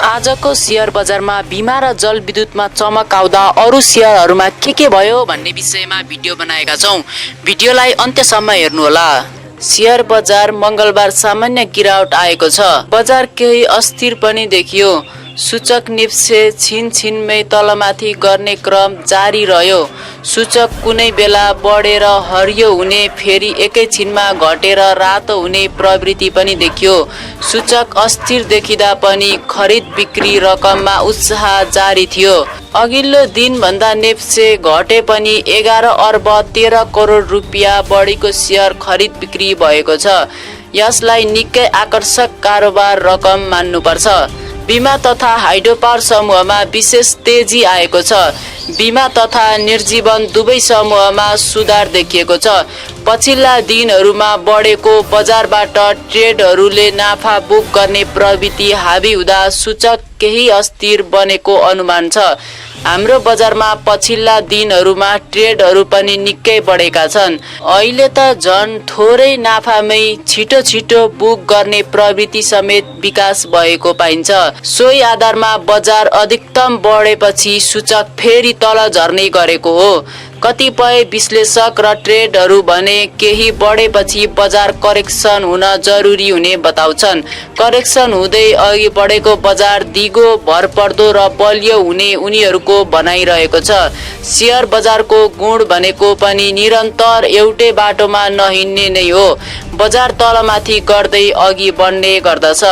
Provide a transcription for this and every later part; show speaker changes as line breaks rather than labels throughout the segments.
आजको शेयर बजारमा बिमा र जलविद्युतमा चमक आउँदा अरू शेयरहरूमा के भयो भन्ने विषयमा भिडियो बनाएका छौं। भिडियोलाई अन्त्यसम्म हेर्नुहोला। शेयर बजार मंगलबार सामान्य गिरावट आएको छ। बजार केही अस्थिर पनि देखियो। सूचक नेप्से छिनछिनमै तलमाथि गर्ने क्रम जारी रह्यो। सूचक कुनै बेला बढेर हरियो हुने फेरि एकैछिनमा घटेर रातो हुने प्रवृत्ति पनि देखियो। सूचक अस्थिर देखिँदा पनि खरिद बिक्री रकममा उत्साह जारी थियो। अघिल्लो दिनभन्दा नेप्से घटे पनि 11 अर्ब 13 करोड रुपियाँ बढीको शेयर खरिद बिक्री भएको छ। यसलाई निकै आकर्षक कारोबार रकम मान्नुपर्छ। बिमा तथा हाइड्रो पावर समूहमा विशेष तेजी आएको छ। बिमा तथा निर्जीवन दुवै समूहमा सुधार देखिएको छ। पछिल्ला दिनहरूमा बढेको बजारबाट ट्रेडहरूले नाफा बुक गर्ने प्रवृत्ति हावी हुँदा सूचक केही अस्थिर बनेको अनुमान छ। हाम्रो बजारमा पछिल्ला दिनहरूमा ट्रेडहरू पनि निकै बढेका छन्। अहिले त झन् थोरै नाफामै छिटो बुक गर्ने प्रवृत्ति समेत विकास भएको पाइन्छ। सोही आधारमा बजार अधिकतम बढेपछि सूचक फेरि तल झर्ने गरेको हो। कतिपय विश्लेषक र ट्रेडहरू भने केही बढेपछि बजार करेक्सन हुन जरुरी हुने बताउँछन्। करेक्सन हुँदै अघि बढेको बजार दिगो भरपर्दो र बलियो हुने उनीहरूको भनाइरहेको छ। शेयर बजारको गुण भनेको पनि निरन्तर एउटै बाटोमा नहिँड्ने नै हो। बजार तलमाथि गर्दै अघि बढ्ने गर्दछ।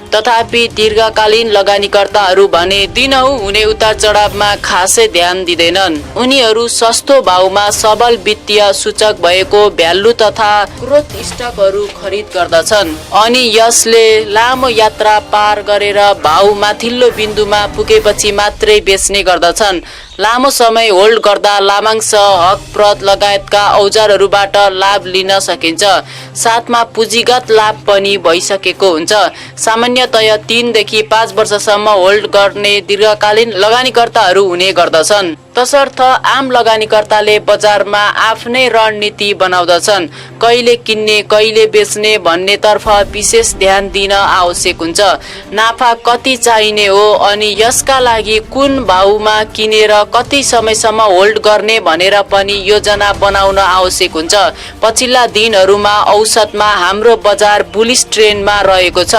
तथापि दीर्घकालीन लगानीकर्ताहरू भने दिनहु हुने उतार चढावमा खासै ध्यान दिँदैनन्। उनीहरू सस्तो भाउमा सबल वित्तीय सूचक भएको भ्यालु तथा ग्रोथ स्टकहरू खरिद गर्दछन् अनि यसले लामो यात्रा पार गरेर भाउ माथिल्लो बिन्दुमा पुगेपछि मात्रै बेच्ने गर्दछन्। लामो समय होल्ड गर्दा लाभांश, हक प्रत लगायतका औजारहरूबाट लाभ लिन सकिन्छ। साथमा पुँजीगत लाभ पनि भइसकेको हुन्छ। सामान्यतया 3 देखि 5 वर्षसम्म होल्ड गर्ने दीर्घकालीन लगानीकर्ताहरू हुने गर्दछन्। तसर्थ आम लगानीकर्ताले बजारमा आफ्नै रणनीति बनाउँदछन्। कहिले किन्ने कहिले बेच्ने भन्नेतर्फ विशेष ध्यान दिन आवश्यक हुन्छ। नाफा कति चाहिने हो अनि यसका लागि कुन भाउमा किनेर कति समयसम्म होल्ड गर्ने भनेर पनि योजना बनाउन आवश्यक हुन्छ। पछिल्ला दिनहरूमा औसतमा हाम्रो बजार बुलिश ट्रेन्डमा रहेको छ।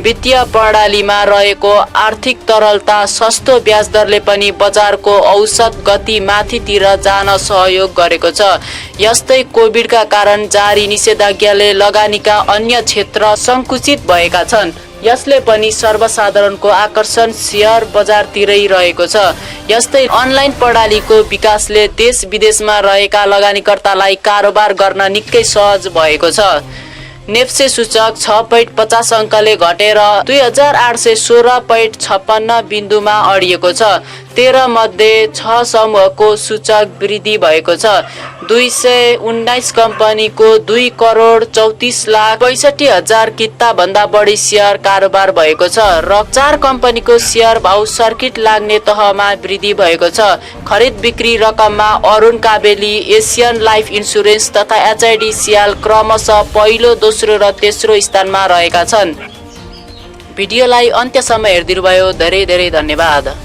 वित्तीय प्रणालीमा रहेको आर्थिक तरलता, सस्तो ब्याज दरले पनि बजारको औसत गति माथितिर जान सहयोग गरेको छ। यस्तै कोभिडका कारण जारी निषेधाज्ञाले लगानीका अन्य क्षेत्र संकुचित भएका छन्। यसले पनि सर्वसाधारणको आकर्षण शेयर बजारतिरै रहेको छ। यस्तै अनलाइन प्रणालीको विकासले देश विदेशमा रहेका लगानीकर्तालाई कारोबार गर्न निकै सहज भएको छ। नेप्से सूचक 6.50 अङ्कले घटेर 2816.56 बिन्दुमा अडिएको छ। 13 मध्ये 6 समूहको सूचक वृद्धि भएको छ। 219 कम्पनीको 2 करोड 34 लाख 65,000 किता भन्दा बढी शेयर कारोबार भएको छ र 4 कम्पनीको शेयर भाउ सर्किट लाग्ने तहमा वृद्धि भएको छ। खरिद बिक्री रकममा Arun Kabeli, Asian life insurance तथा HIDCL क्रमशः पहिलो, दोस्रो र तेस्रो स्थानमा रहेका छन्। भिडियोलाई अन्त्यसम्म हेरिदिनुभयो धेरै धेरै धन्यवाद।